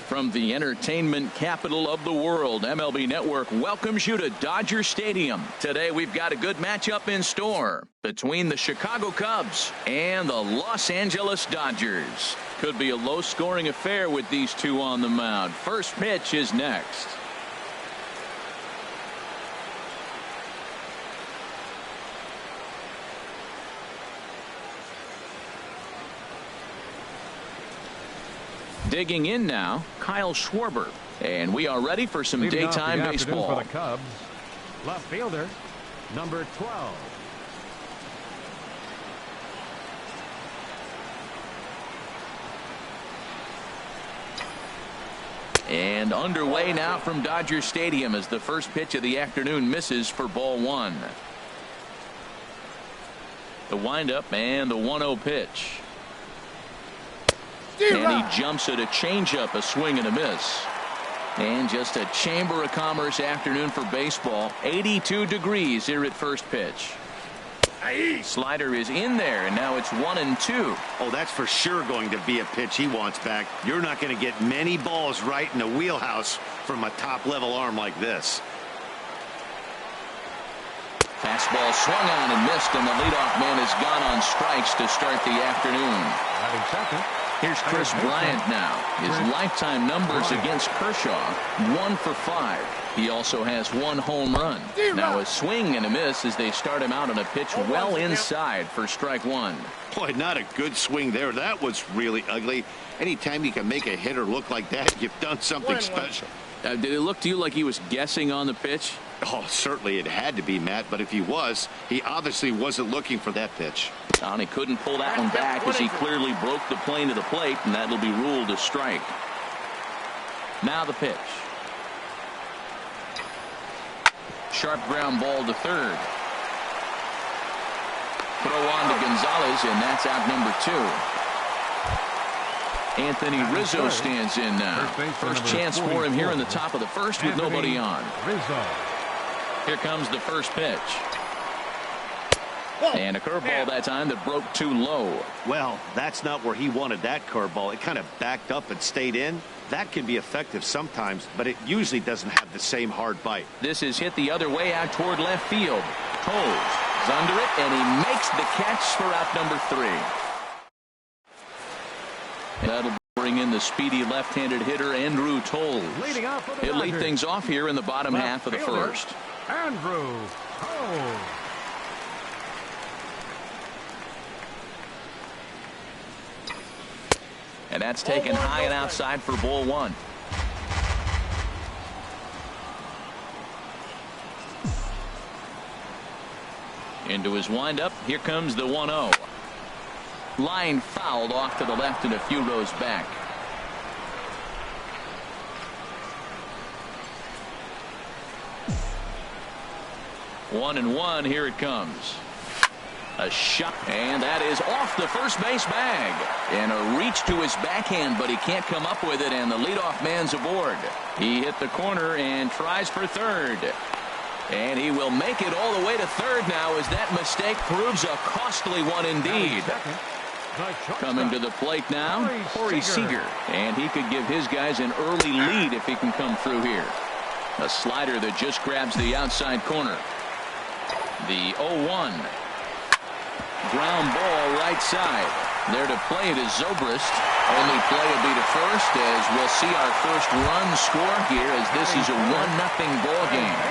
From the entertainment capital of the world, MLB Network welcomes you to Dodger Stadium. Today we've got a good matchup in store between the Chicago Cubs and the Los Angeles Dodgers. Could be a low-scoring affair with these two on the mound. First pitch is next. Digging in now, Kyle Schwarber. And we are ready for some daytime baseball. For the Cubs, left fielder, number 12. And underway now from Dodger Stadium as the first pitch of the afternoon misses for ball one. The windup and the 1-0 pitch. And he jumps at a changeup, a swing and a miss. And just a Chamber of Commerce afternoon for baseball. 82 degrees here at first pitch. Slider is in there, and now it's 1-2. Oh, that's for sure going to be a pitch he wants back. You're not going to get many balls right in the wheelhouse from a top-level arm like this. Fastball swung on and missed, and the leadoff man has gone on strikes to start the afternoon. Batting second. Here's Chris Bryant now. His lifetime numbers against Kershaw, 1 for 5. He also has 1 home run. Now a swing and a miss as they start him out on a pitch well inside for strike one. Boy, not a good swing there. That was really ugly. Anytime you can make a hitter look like that, you've done something special. Did it look to you like he was guessing on the pitch? Oh, certainly it had to be, Matt, but if he was, he obviously wasn't looking for that pitch. And he couldn't pull that one back as he clearly broke the plane to the plate, and that'll be ruled a strike. Now the pitch. Sharp ground ball to third. Throw on to Gonzalez, and that's out number 2. Anthony Rizzo stands in now. First chance for him here in the top of the first with nobody on. Here comes the first pitch. And a curveball that time that broke too low. Well, that's not where he wanted that curveball. It kind of backed up and stayed in. That can be effective sometimes, but it usually doesn't have the same hard bite. This is hit the other way out toward left field. Toles is under it, and he makes the catch for out number 3. That'll bring in the speedy left-handed hitter Andrew Toles. He'll lead things off here in the bottom half of the first. Andrew Toles. And that's taken high and outside for ball one. Into his windup. Here comes the 1-0. Line fouled off to the left and a few rows back. One and one. Here it comes. A shot, and that is off the first base bag. And a reach to his backhand, but he can't come up with it, and the leadoff man's aboard. He hit the corner and tries for third. And he will make it all the way to third now, as that mistake proves a costly one indeed. Coming to the plate now, Corey Seager. And he could give his guys an early lead if he can come through here. A slider that just grabs the outside corner. The 0-1. Ground ball right side. There to play it is Zobrist. Only play will be to first, as we'll see our first run score here, as this is a 1-0 ball game.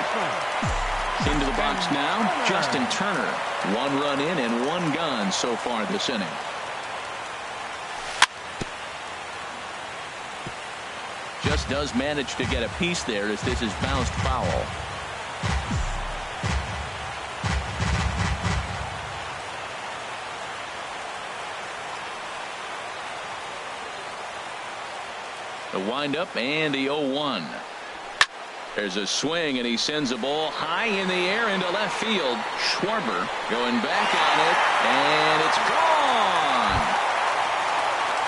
Into the box now, Justin Turner. 1 run in and 1 gone so far this inning. Just does manage to get a piece there, as this is bounced foul. The windup and the 0-1. There's a swing, and he sends a ball high in the air into left field. Schwarber going back on it, and it's gone.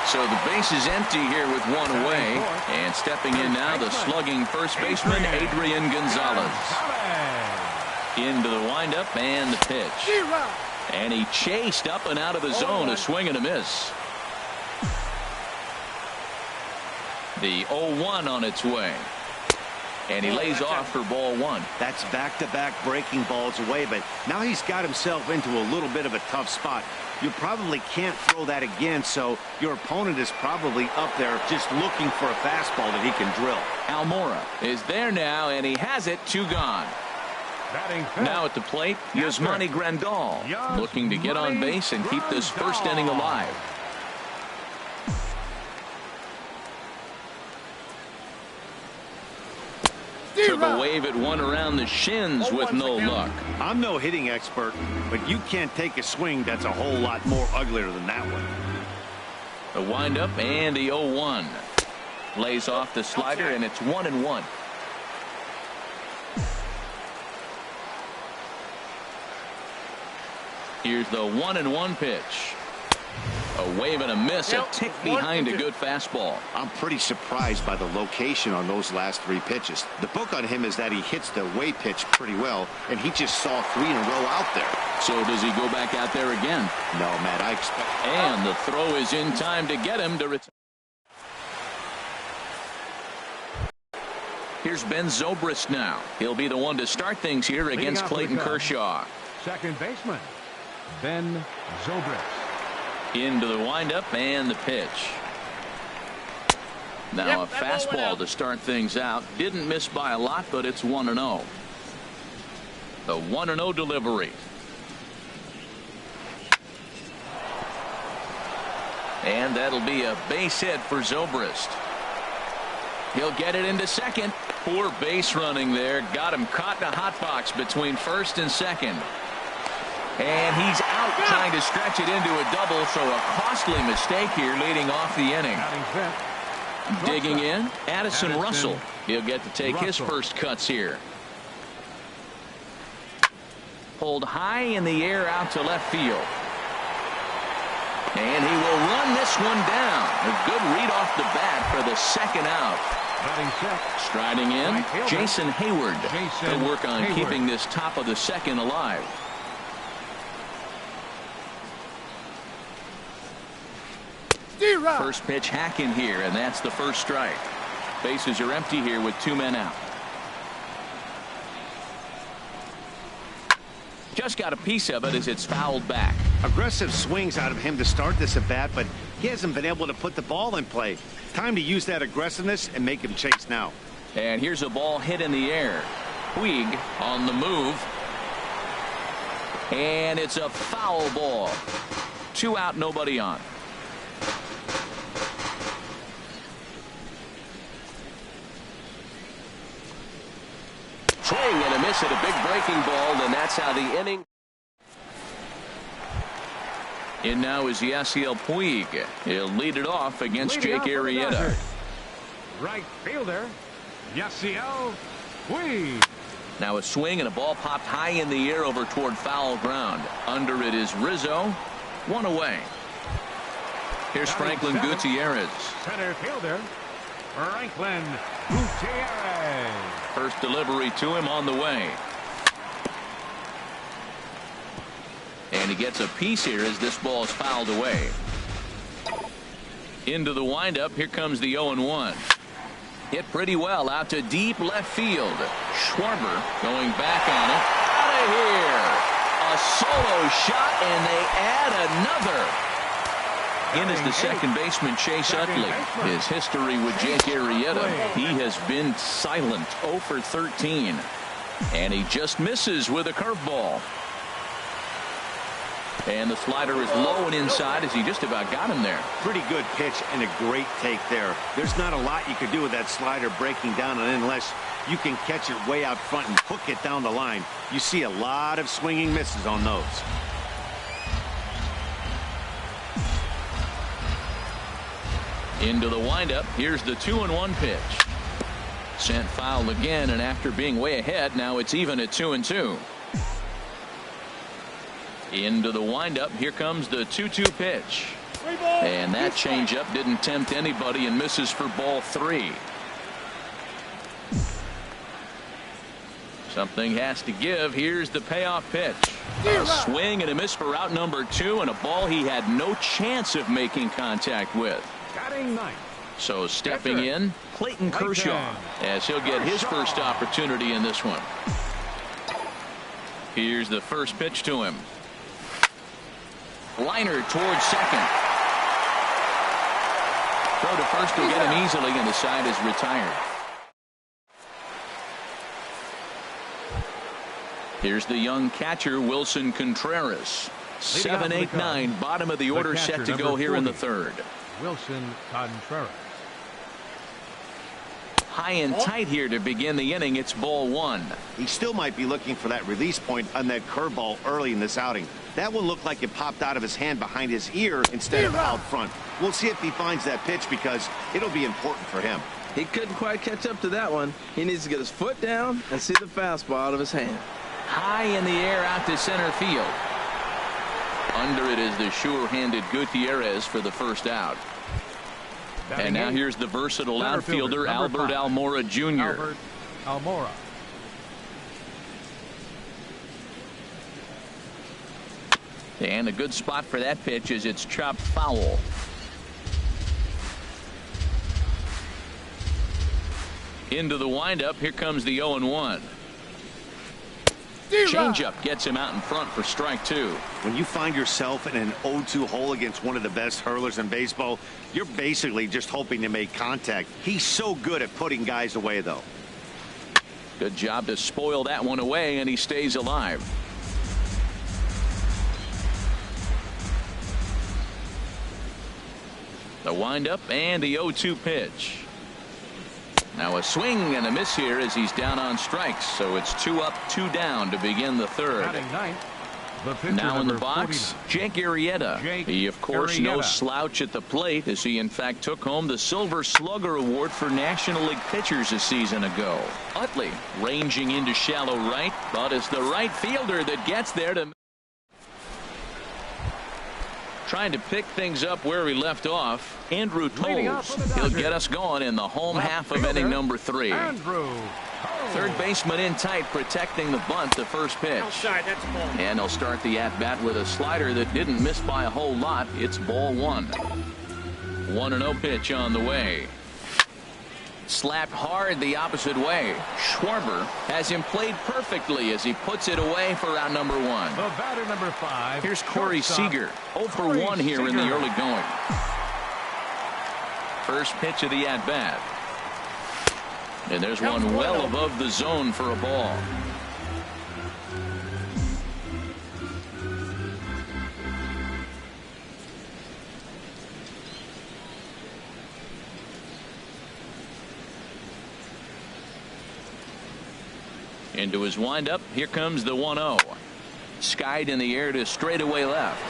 So the base is empty here with 1 away. And stepping in now, the slugging first baseman, Adrian Gonzalez. Into the windup and the pitch. And he chased up and out of the zone, a swing and a miss. The 0-1 on its way. And he lays off for ball 1. That's back-to-back breaking balls away, but now he's got himself into a little bit of a tough spot. You probably can't throw that again, so your opponent is probably up there just looking for a fastball that he can drill. Almora is there now, and he has it. 2 gone. Now at the plate, Yasmani Grandal, looking to get on base and keep this first inning alive. Took a wave at one around the shins with no luck. I'm no hitting expert, but you can't take a swing that's a whole lot more uglier than that one. The windup and the 0-1. Lays off the slider, and it's 1-1. Here's the 1-1 pitch. A wave and a miss, a tick behind a good fastball. I'm pretty surprised by the location on those last 3 pitches. The book on him is that he hits the away pitch pretty well, and he just saw 3 in a row out there. So does he go back out there again? No, Matt, I expect. And the throw is in time to get him to return. Here's Ben Zobrist now. He'll be the one to start things here against Clayton Kershaw. Second baseman, Ben Zobrist. Into the windup and the pitch. Now a fastball to start things out. Didn't miss by a lot, but it's 1-0. The 1-0 delivery. And that'll be a base hit for Zobrist. He'll get it into second. Poor base running there. Got him caught in a hot box between first and second. And he's out trying to stretch it into a double, so a costly mistake here leading off the inning. Digging in, Addison Russell. He'll get to take his first cuts here. Pulled high in the air out to left field. And he will run this one down. A good read off the bat for the second out. Striding in, Jason Hayward. He'll work on keeping this top of the second alive. First pitch hack in here, and that's the first strike. Bases are empty here with 2 men out. Just got a piece of it as it's fouled back. Aggressive swings out of him to start this at bat, but he hasn't been able to put the ball in play. Time to use that aggressiveness and make him chase now. And here's a ball hit in the air. Puig on the move. And it's a foul ball. 2 out, nobody on. Swing and a miss at a big breaking ball, and that's how the inning. In now is Yasiel Puig. He'll lead it off against Jake Arrieta. Right fielder, Yasiel Puig. Now a swing and a ball popped high in the air over toward foul ground. Under it is Rizzo. One away. Here's Franklin Gutierrez. Center fielder, Franklin Gutierrez. First delivery to him on the way. And he gets a piece here as this ball is fouled away. Into the windup. Here comes the 0-1. Hit pretty well out to deep left field. Schwarber going back on it. Out of here. A solo shot, and they add another. In is the second baseman, Chase Utley. His history with Jake Arrieta, he has been silent, 0 for 13. And he just misses with a curveball. And the slider is low and inside as he just about got him there. Pretty good pitch and a great take there. There's not a lot you could do with that slider breaking down and unless you can catch it way out front and hook it down the line. You see a lot of swinging misses on those. Into the windup. Here's the 2-1 pitch. Sent foul again, and after being way ahead, now it's even at 2-2. Into the windup. Here comes the 2-2 pitch. And that changeup didn't tempt anybody and misses for ball 3. Something has to give. Here's the payoff pitch. A swing and a miss for out number 2, and a ball he had no chance of making contact with. So stepping in, Clayton Kershaw, as he'll get his first opportunity in this one. Here's the first pitch to him. Liner towards second. Throw to first will get him easily, and the side is retired. Here's the young catcher, Wilson Contreras. 7, 8, 9, bottom of the order, set to go here in the third. Wilson Contreras. High and tight here to begin the inning. It's ball 1. He still might be looking for that release point on that curveball early in this outing. That one looked like it popped out of his hand behind his ear instead of out front. We'll see if he finds that pitch because it'll be important for him. He couldn't quite catch up to that one. He needs to get his foot down and see the fastball out of his hand. High in the air out to center field. Under it is the sure-handed Gutierrez for the first out. And now here's the versatile outfielder, Albert Almora Jr. Albert Almora. And a good spot for that pitch as it's chopped foul. Into the windup. Here comes the 0-1. Changeup gets him out in front for strike 2. When you find yourself in an 0-2 hole against one of the best hurlers in baseball, you're basically just hoping to make contact. He's so good at putting guys away, though. Good job to spoil that one away, and he stays alive. The windup and the 0-2 pitch. Now a swing and a miss here as he's down on strikes. So it's 2 up, 2 down to begin the third. Now in the box, Jake Arrieta. He, of course, no slouch at the plate as he, in fact, took home the Silver Slugger Award for National League pitchers a season ago. Utley ranging into shallow right, but it's the right fielder that gets there to trying to pick things up where we left off. Andrew Toles. He'll get us going in the home half of inning number 3. Third baseman in tight, protecting the bunt, the first pitch. And he'll start the at-bat with a slider that didn't miss by a whole lot. It's ball 1. 1-0 pitch on the way. Slapped hard the opposite way. Schwarber has him played perfectly as he puts it away for out number 1. The batter number 5. Here's Corey Seager. 0 for 1 here in the early going. First pitch of the at-bat. And there's one well above the zone for a ball. Into his windup. Here comes the 1-0. Skied in the air to straightaway left.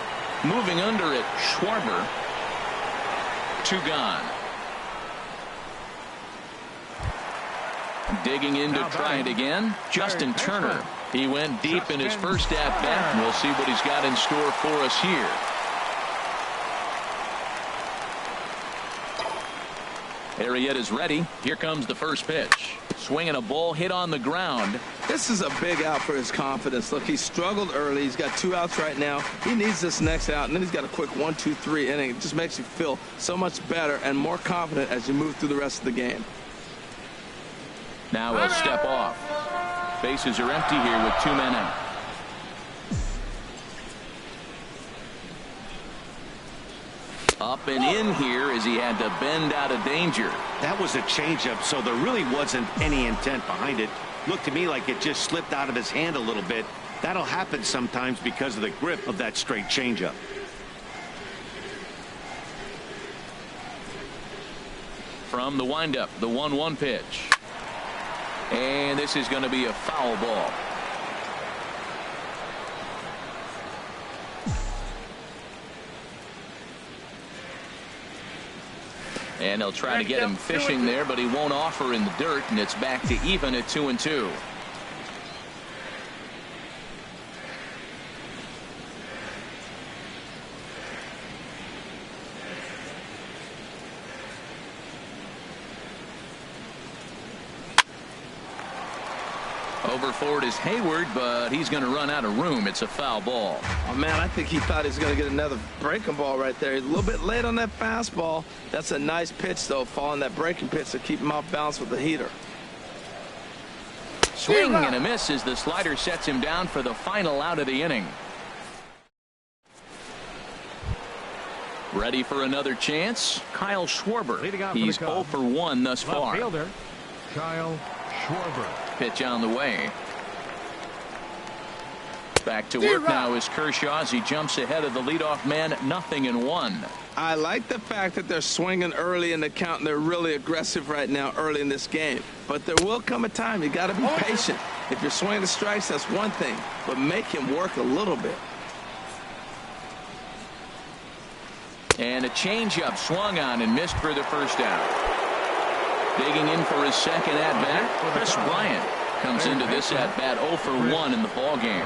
Moving under it, Schwarber. 2 gone. Digging in to try it again, Justin Turner. He went deep in his first at-bat, and we'll see what he's got in store for us here. Arrieta's ready. Here comes the first pitch. Swinging a ball hit on the ground. This is a big out for his confidence. Look, he struggled early. He's got 2 outs right now. He needs this next out, and then he's got a quick 1, 2, 3 inning. It just makes you feel so much better and more confident as you move through the rest of the game. Now he'll step off. Bases are empty here with 2 men out. Up and in here as he had to bend out of danger. That was a changeup, so there really wasn't any intent behind it. Looked to me like it just slipped out of his hand a little bit. That'll happen sometimes because of the grip of that straight changeup. From the windup, the 1-1 pitch. And this is going to be a foul ball. And they'll try to get him fishing there, but he won't offer in the dirt, and it's back to even at 2-2. Over for it is Hayward, but he's going to run out of room. It's a foul ball. Oh, man, I think he thought he was going to get another breaking ball right there. He's a little bit late on that fastball. That's a nice pitch, though, following that breaking pitch to keep him off balance with the heater. Swing and a miss as the slider sets him down for the final out of the inning. Ready for another chance? Kyle Schwarber. He's 0 for 1 thus far. Fielder, Kyle Schwarber. Pitch on the way. Back to work now is Kershaw as he jumps ahead of the leadoff man, 0-1. I like the fact that they're swinging early in the count, and they're really aggressive right now early in this game. But there will come a time you got to be patient. If you're swinging the strikes, that's one thing, but make him work a little bit. And a changeup swung on and missed for the first out. Digging in for his second at-bat, Chris Bryant comes into this at-bat 0 for 1 in the ballgame.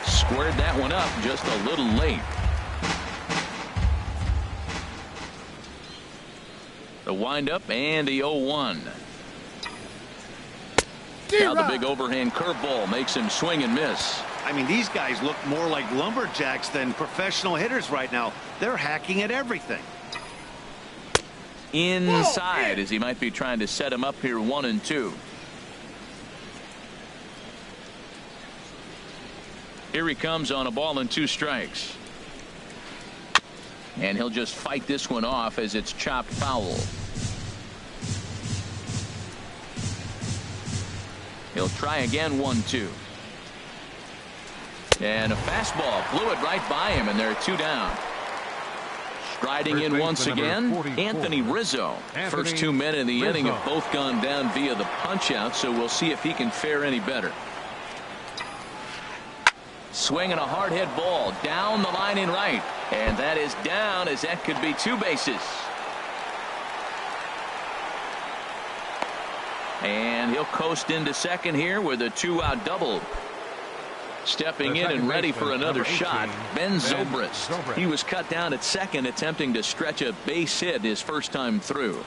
Squared that one up just a little late. The windup and the 0-1. Now the big overhand curveball makes him swing and miss. I mean, these guys look more like lumberjacks than professional hitters right now. They're hacking at everything. Inside as he might be trying to set him up here 1-2. Here he comes on a ball and 2 strikes. And he'll just fight this one off as it's chopped foul. He'll try again 1-2. And a fastball blew it right by him, and there are 2 down. Striding in once again, Anthony Rizzo. First 2 men in the inning have both gone down via the punch out, so we'll see if he can fare any better. Swinging a hard hit ball down the line in right, and that is down as that could be 2 bases. And he'll coast into second here with a 2-out double. Stepping in and ready for another shot, Ben Zobrist. He was cut down at second, attempting to stretch a base hit his first time through.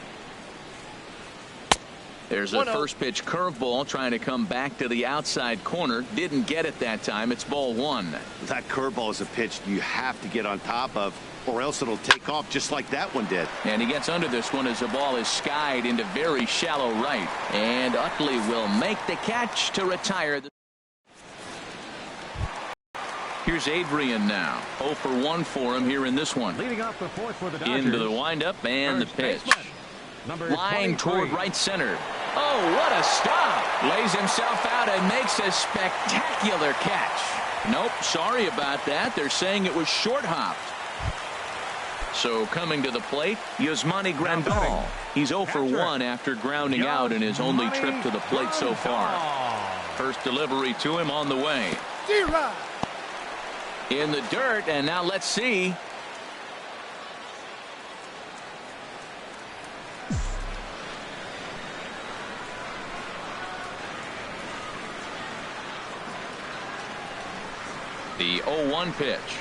There's a first pitch curveball trying to come back to the outside corner. Didn't get it that time. It's ball 1. That curveball is a pitch you have to get on top of, or else it'll take off just like that one did. And he gets under this one as the ball is skied into very shallow right. And Utley will make the catch to retire. Here's Adrian now. 0 for 1 for him here in this one. Leading off the 4th for the Dodgers. Into the windup and the pitch. Line toward right center. Oh, what a stop. Lays himself out and makes a spectacular catch. Nope, sorry about that. They're saying it was short hopped. So coming to the plate, Yasmani Grandal. He's 0 for 1 after grounding out in his only trip to the plate so far. First delivery to him on the way. In the dirt, and now let's see. The 0-1 pitch.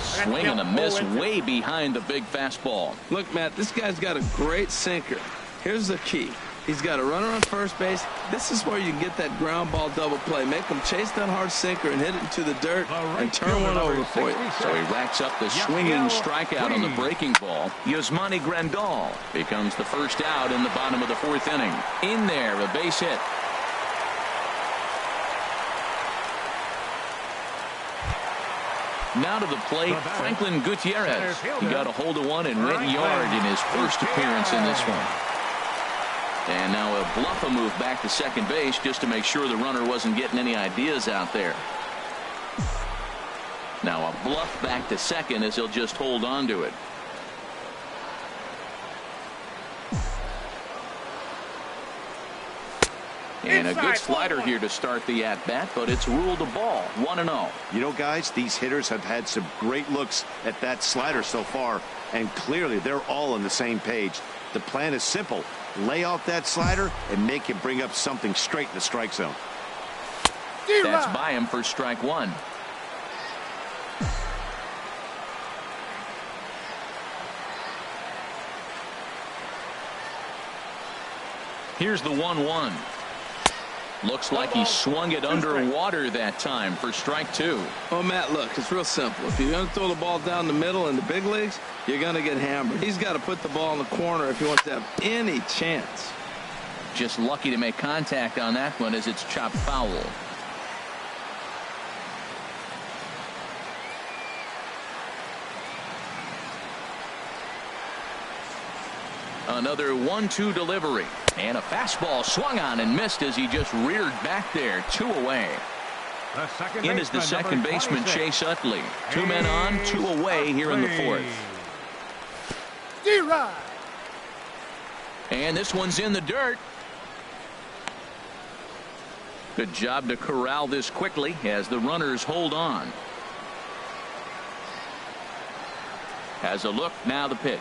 Swing and a miss way behind the big fastball. Look, Matt, this guy's got a great sinker. Here's the key. He's got a runner on first base. This is where you can get that ground ball double play. Make him chase that hard sinker and hit it into the dirt and turn one over for you. So he racks up the swinging strikeout on the breaking ball. Yasmani Grandal becomes the first out in the bottom of the 4th inning. In there, a base hit. Now to the plate, Franklin Gutierrez. He got a hold of one and went yard in his first appearance in this one. And now a bluff a move back to second base just to make sure the runner wasn't getting any ideas out there. Now a bluff back to second as he'll just hold on to it. And a good slider here to start the at-bat, but it's ruled a ball, 1-0. You know, guys, these hitters have had some great looks at that slider so far, and clearly they're all on the same page. The plan is simple. Lay off that slider and make him bring up something straight in the strike zone. That's by him for strike one. Here's the 1-1. Looks like he swung it underwater that time for strike two. Oh, Matt, look, it's real simple. If you're going to throw the ball down the middle in the big leagues, you're going to get hammered. He's got to put the ball in the corner if he wants to have any chance. Just lucky to make contact on that one as it's chopped foul. Another 1-2 delivery. And a fastball swung on and missed as he just reared back there. 2 away. In is the second baseman, Chase Utley. 2 men on, 2 away here in the 4th. And this one's in the dirt. Good job to corral this quickly as the runners hold on. Has a look, now the pitch.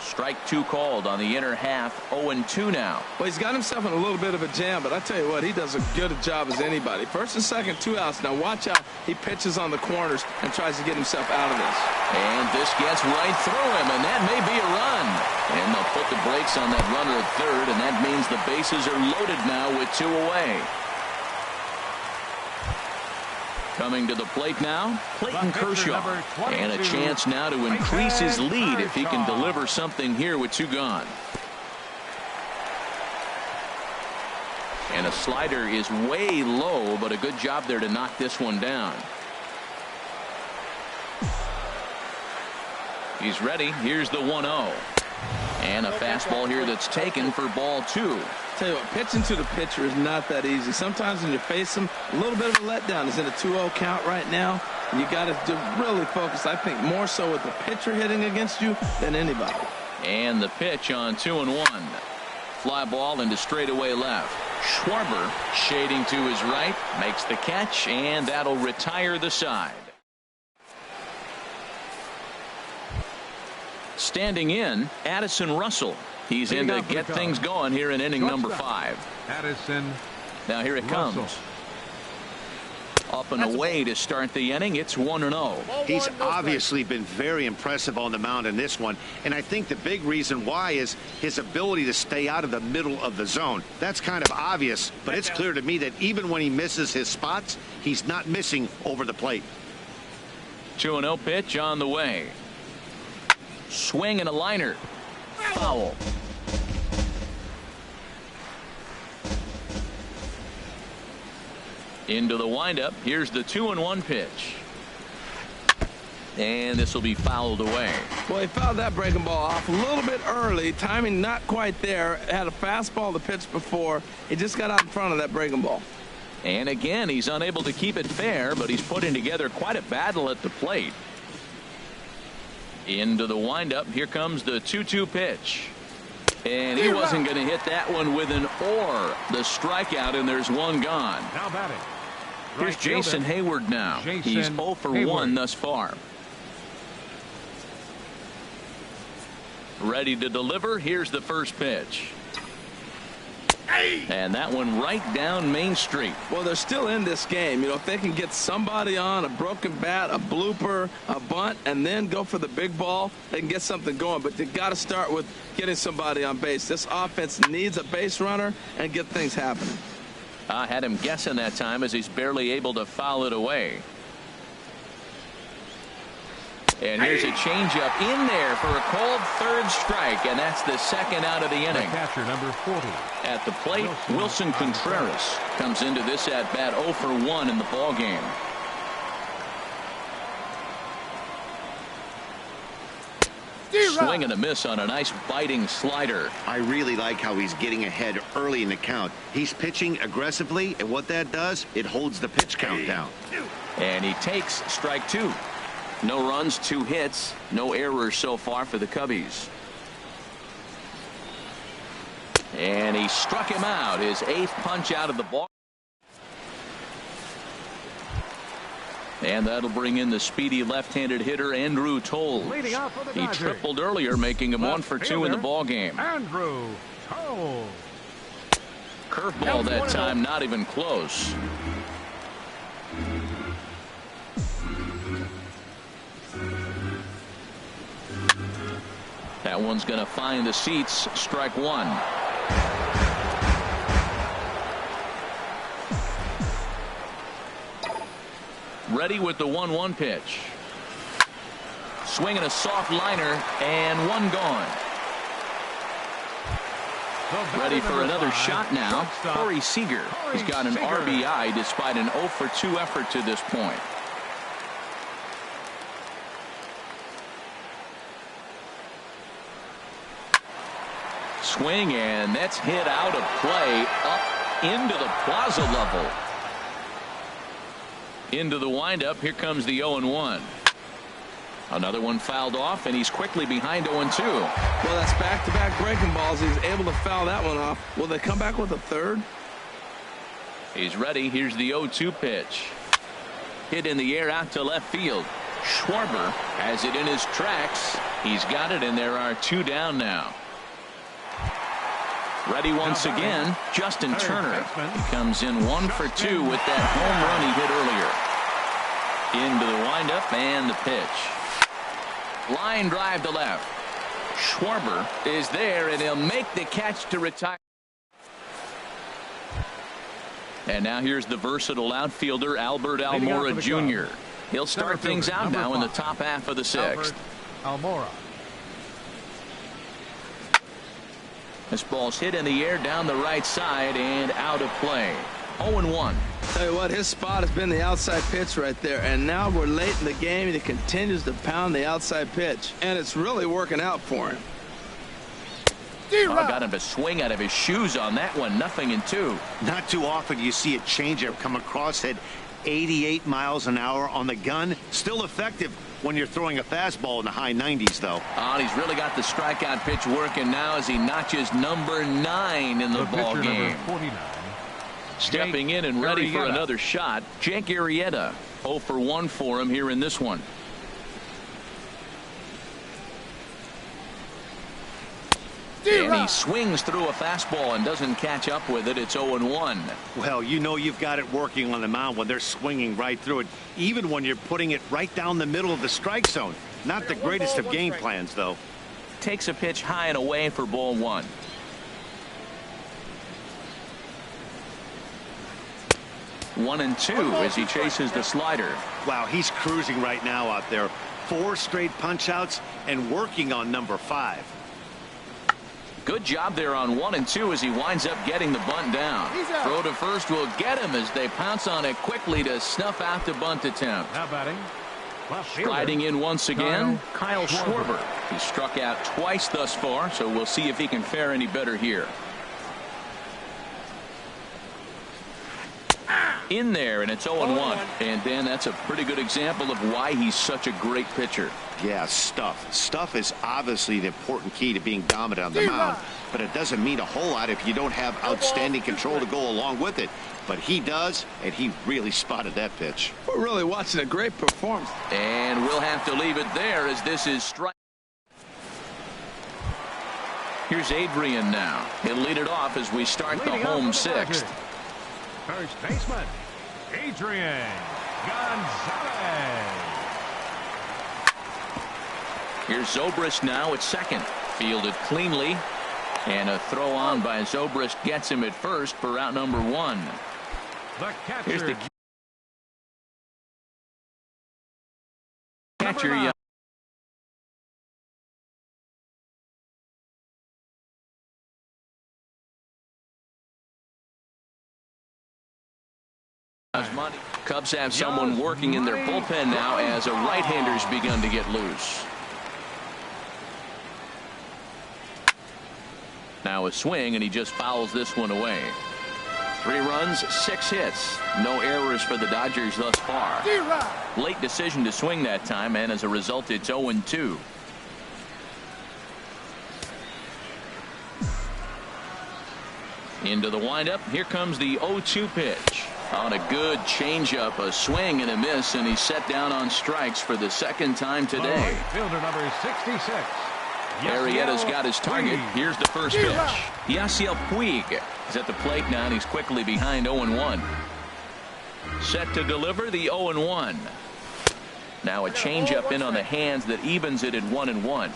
Strike 2 called on the inner half. 0-2 now. Well, he's got himself in a little bit of a jam, but I tell you what, he does as good a job as anybody. First and second, 2 outs. Now watch out. He pitches on the corners and tries to get himself out of this. And this gets right through him, and that may be a run. And they'll put the brakes on that runner at third, and that means the bases are loaded now with 2 away. Coming to the plate now, Clayton Kershaw. And a chance now to increase his lead if he can deliver something here with 2 gone. And a slider is way low, but a good job there to knock this one down. He's ready. Here's the 1-0. And a fastball here that's taken for ball 2. Tell you what, pitching to the pitcher is not that easy. Sometimes when you face him, a little bit of a letdown. He's in a 2-0 count right now. You got to really focus, I think, more so with the pitcher hitting against you than anybody. And the pitch on 2-1. Fly ball into straightaway left. Schwarber shading to his right, makes the catch, and that'll retire the side. Standing in, Addison Russell. He's in to get things going here in inning number 5. Addison. Now here it comes. Up and away to start the inning. It's 1-0. He's obviously been very impressive on the mound in this one, and I think the big reason why is his ability to stay out of the middle of the zone. That's kind of obvious, but it's clear to me that even when he misses his spots, he's not missing over the plate. 2-0 pitch on the way. Swing and a liner. Foul. Into the windup. Here's the 2-1 pitch. And this will be fouled away. Well, he fouled that breaking ball off a little bit early. Timing not quite there. Had a fastball to pitch before. He just got out in front of that breaking ball. And again, he's unable to keep it fair, but he's putting together quite a battle at the plate. Into the windup. Here comes the 2-2 pitch. And he wasn't going to hit that one with an or. The strikeout, and there's one gone. Now batting. Here's Jason Hayward now. He's 0 for 1 thus far. Ready to deliver. Here's the first pitch. And that one right down Main Street. Well, they're still in this game. You know, if they can get somebody on, a broken bat, a blooper, a bunt, and then go for the big ball, they can get something going. But they got to start with getting somebody on base. This offense needs a base runner and get things happening. I had him guessing that time as he's barely able to foul it away. And here's a changeup in there for a called third strike, and that's the second out of the inning. Catcher number 40. At the plate, Wilson Contreras comes into this at bat 0 for 1 in the ball game. Swing and a miss on a nice biting slider. I really like how he's getting ahead early in the count. He's pitching aggressively, and what that does, it holds the pitch count down. And he takes strike 2. No runs, 2 hits, no errors so far for the Cubbies. And he struck him out, his 8th punch out of the ball. And that'll bring in the speedy left-handed hitter Andrew Toles. Leading off for the He Dodgers, tripled earlier, making him 1 for 2 in the ball game. Andrew Toles. Curveball that time, not even close. That one's going to find the seats. Strike 1. Ready with the 1-1 pitch. Swinging a soft liner, and one gone. Ready for another shot now. Corey Seager. He's got an RBI despite an 0 for 2 effort to this point. Swing, and that's hit out of play up into the plaza level. Into the windup. Here comes the 0-1. Another one fouled off, and he's quickly behind 0-2. Well, that's back-to-back breaking balls. He's able to foul that one off. Will they come back with a third? He's ready. Here's the 0-2 pitch. Hit in the air out to left field. Schwarber has it in his tracks. He's got it, and there are 2 down now. Ready once again, Justin Turner. He comes in 1 for 2 with that home run he hit earlier. Into the windup and the pitch. Line drive to left. Schwarber is there, and he'll make the catch to retire. And now here's the versatile outfielder Albert Almora Jr. He'll start things out now in the top half of the 6th. Almora. This ball's hit in the air down the right side and out of play. 0-1. Tell you what, his spot has been the outside pitch right there, and now we're late in the game and he continues to pound the outside pitch, and it's really working out for him. Got him to swing out of his shoes on that one. 0-2. Not too often you see a changeup come across at 88 miles an hour on the gun. Still effective when you're throwing a fastball in the high 90s, though. Oh, he's really got the strikeout pitch working now as he notches number 9 in the ball game. 49. Stepping in and ready for another shot, Jake Arrieta. 0 for 1 for him here in this one. And he swings through a fastball and doesn't catch up with it. It's 0-1. Well, you know you've got it working on the mound when they're swinging right through it, even when you're putting it right down the middle of the strike zone. Not the greatest of game plans, though. Takes a pitch high and away for ball 1. One and 2 as he chases the slider. Wow, he's cruising right now out there. 4 straight punch outs and working on number 5. Good job there on 1 and 2 as he winds up getting the bunt down. Throw to first will get him as they pounce on it quickly to snuff out the bunt attempt. Now batting. Sliding in once again, Kyle Schwarber. He struck out twice thus far, so we'll see if he can fare any better here. In there, and it's 0-1. And Dan, that's a pretty good example of why he's such a great pitcher. Yeah, stuff. Stuff is obviously the important key to being dominant on the mound, but it doesn't mean a whole lot if you don't have outstanding control to go along with it. But he does, and he really spotted that pitch. We're really watching a great performance. And we'll have to leave it there as this is strike. Here's Adrian now. He'll lead it off as we start the home sixth. First baseman, Adrian Gonzalez. Here's Zobrist now at second. Fielded cleanly. And a throw on by Zobrist gets him at first for out number one. The catcher. Here's the catcher. Cubs have someone working in their bullpen now as a right-hander's begun to get loose. Now a swing, and he just fouls this one away. 3 runs, 6 hits. No errors for the Dodgers thus far. Late decision to swing that time, and as a result, it's 0-2. Into the windup. Here comes the 0-2 pitch. On a good changeup, a swing and a miss, and he's set down on strikes for the second time today. Fielder number 66. Arrieta's got his target. Here's the first pitch. Yasiel Puig is at the plate now, and he's quickly behind 0-1. Set to deliver the 0-1. Now a changeup in on the hands that evens it at 1-1.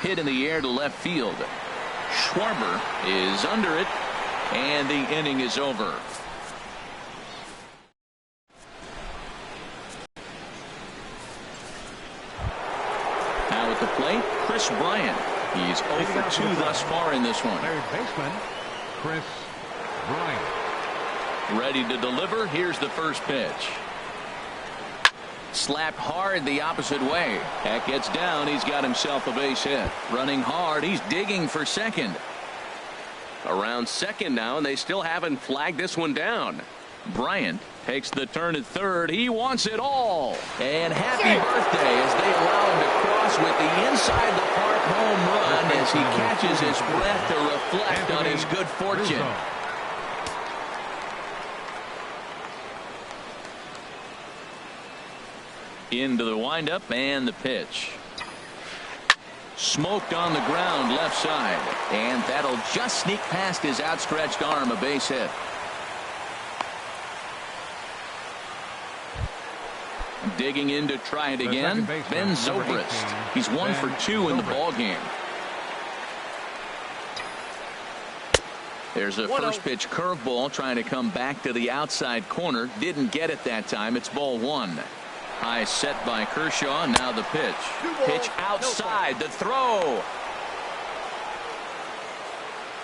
Hit in the air to left field. Schwarber is under it, and the inning is over. Now at the plate, Chris Bryant. He's 0 for 2 thus far in this one. Third baseman, Chris Bryant. Ready to deliver. Here's the first pitch. Slapped hard the opposite way. That gets down. He's got himself a base hit. Running hard. He's digging for second. Around second now, and they still haven't flagged this one down. Bryant takes the turn at third. He wants it all. And happy birthday as they allow him to cross with the inside the park home run as he catches his breath to reflect on his good fortune. Into the windup and the pitch. Smoked on the ground left side, and that'll just sneak past his outstretched arm, a base hit. Digging in to try it again, Ben Zobrist. He's 1 for 2 in the ball game. There's a first pitch curveball trying to come back to the outside corner. Didn't get it that time. It's ball 1. High set by Kershaw. Now the pitch. Pitch outside. The throw.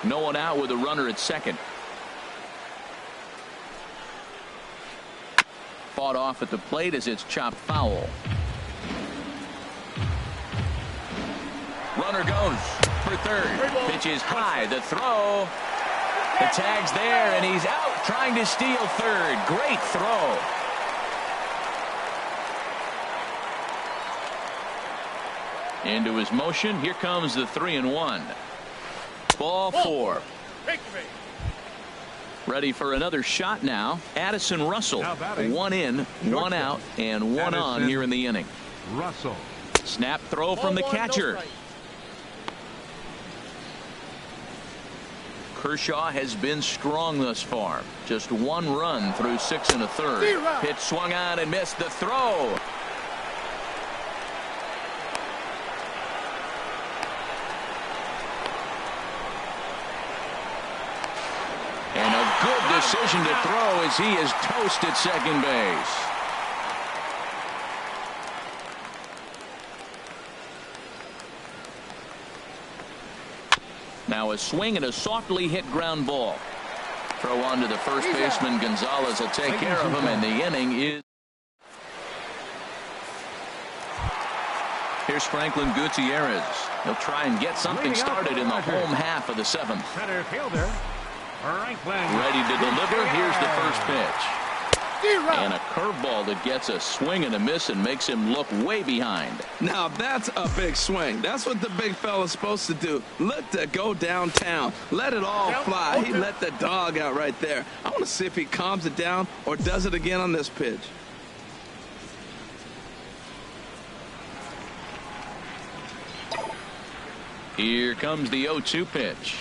No one out with a runner at second. Fought off at the plate as it's chopped foul. Runner goes for third. Pitch is high. The throw. The tag's there, and he's out trying to steal third. Great throw. Into his motion. Here comes the 3-1. Ball 4. Ready for another shot now. Addison Russell. 1 in, 1 out, and 1 on here in the inning. Russell. Snap throw from the catcher. Kershaw has been strong thus far. Just 1 run through 6 1/3. Pitch swung on and missed. The throw. And a good decision to throw as he is toast at second base. Now a swing and a softly hit ground ball. Throw on to the first baseman. Gonzalez will take care of him, and the inning is. Here's Franklin Gutierrez. He'll try and get something started in the home half of the 7th. Center fielder, Franklin. Ready to deliver. Here's the first pitch. And a curveball that gets a swing and a miss and makes him look way behind. Now that's a big swing. That's what the big fella's supposed to do. Look to go downtown. Let it all fly. He let the dog out right there. I want to see if he calms it down or does it again on this pitch. Here comes the 0-2 pitch.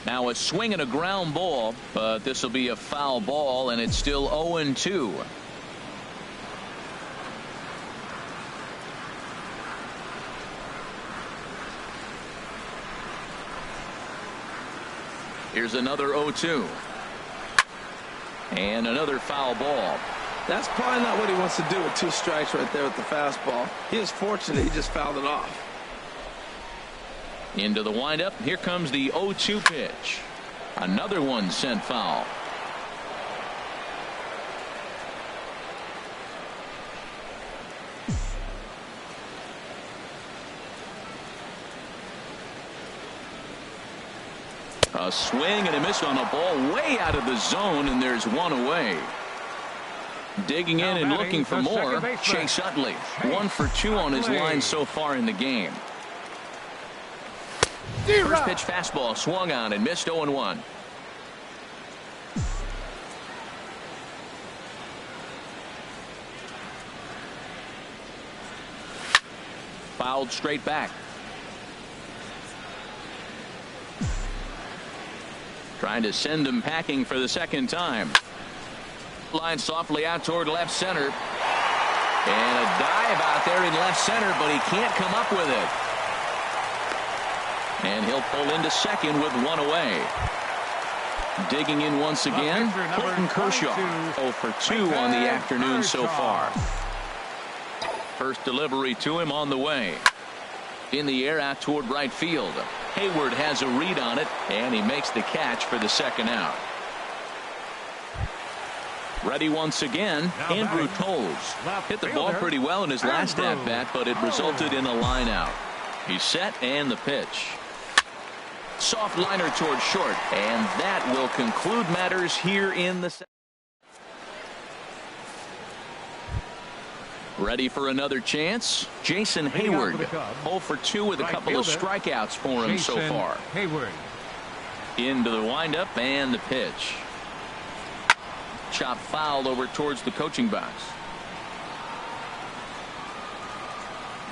Now a swing and a ground ball, but this will be a foul ball, and it's still 0-2. Here's another 0-2. And another foul ball. That's probably not what he wants to do with 2 strikes right there with the fastball. He is fortunate he just fouled it off. Into the windup. Here comes the 0-2 pitch. Another one sent foul. A swing and a miss on a ball way out of the zone, and there's one away. Digging in and looking for more, Chase Utley. 1 for 2 on his line so far in the game. First pitch fastball swung on and missed 0-1. Fouled straight back. Trying to send him packing for the second time. Line softly out toward left center. And a dive out there in left center, but he can't come up with it. And he'll pull into second with 1 away. Digging in once again, Clayton Kershaw. 0 for 2 on the afternoon so far. First delivery to him on the way. In the air out toward right field. Hayward has a read on it, and he makes the catch for the second out. Ready once again, Andrew Toles. Hit the ball pretty well in his last at-bat, but it resulted in a line out. He's set, and the pitch. Soft liner toward short, and that will conclude matters here in the second. Ready for another chance? Jason Hayward. 0 for 2 with a couple of strikeouts for him so far. Hayward. Into the windup and the pitch. Chop foul over towards the coaching box.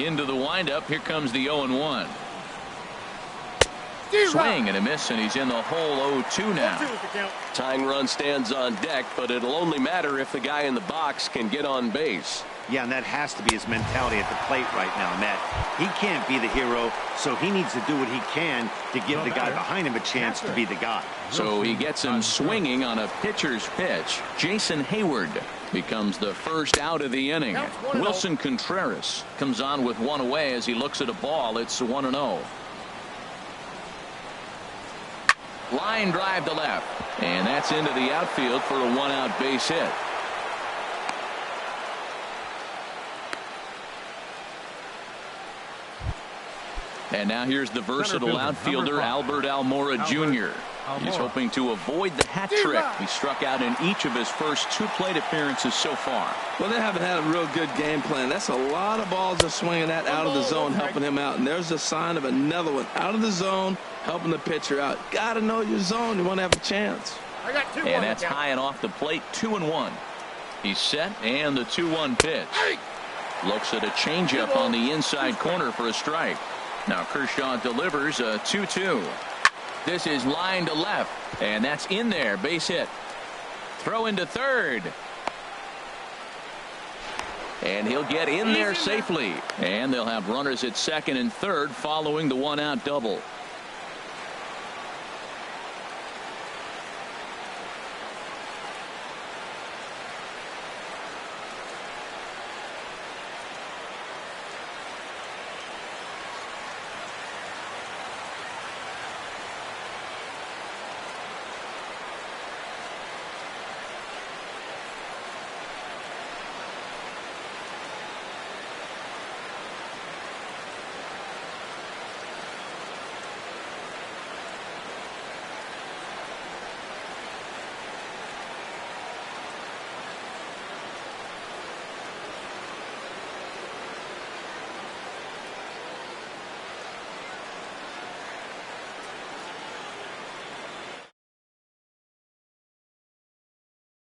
Into the windup. Here comes the 0-1. Swing and a miss, and he's in the hole 0-2 now. Tying run stands on deck, but it'll only matter if the guy in the box can get on base. Yeah, and that has to be his mentality at the plate right now, Matt. He can't be the hero, so he needs to do what he can to give the guy behind him a chance to be the guy. So he gets him swinging on a pitcher's pitch. Jason Hayward becomes the first out of the inning. Wilson Contreras comes on with 1 away as he looks at a ball. It's 1-0. Line drive to left, and that's into the outfield for a 1-out base hit. And now here's the versatile outfielder Albert Almora Jr. He's hoping to avoid the hat trick. He struck out in each of his first 2 plate appearances so far. Well, they haven't had a real good game plan. That's a lot of balls they're swinging at out of the zone, helping him out. And there's a sign of another one out of the zone, helping the pitcher out. Got to know your zone. You want to have a chance. And that's high and off the plate, 2-1. He's set, and the 2-1 pitch. Looks at a changeup on the inside corner for a strike. Now Kershaw delivers a 2-2. This is line to left, and that's in there. Base hit. Throw into third. And he'll get in there safely. And they'll have runners at second and third following the 1-out double.